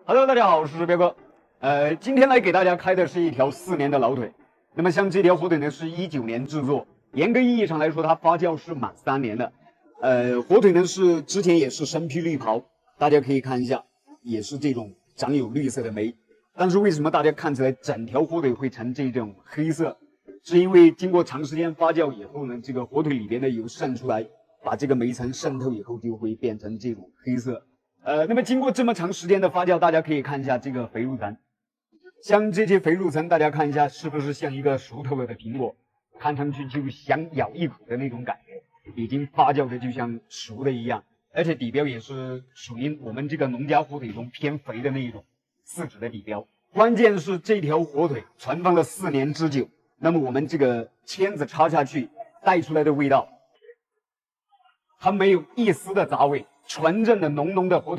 Hello， 大家好，我是彪哥。今天来给大家开的是一条4年的老腿。那么像这条火腿呢，是19年制作，严格意义上来说，它发酵是满3年的。火腿呢是之前也是生坯绿刨，大家可以看一下，也是这种长有绿色的霉。但是为什么大家看起来整条火腿会成这种黑色？是因为经过长时间发酵以后呢，这个火腿里边的油渗出来，把这个霉层渗透以后，就会变成这种黑色。那么经过这么长时间的发酵，大家可以看一下这个肥入层，像这些肥入层，大家看一下是不是像一个熟透了的苹果，看上去就想咬一口的那种感觉，已经发酵的就像熟的一样，而且底标也是属于我们这个农家火腿中偏肥的那一种4指的底标。关键是这条火腿存放了4年之久，那么我们这个签子插下去带出来的味道，它没有一丝的杂味，纯正的浓浓的火腿。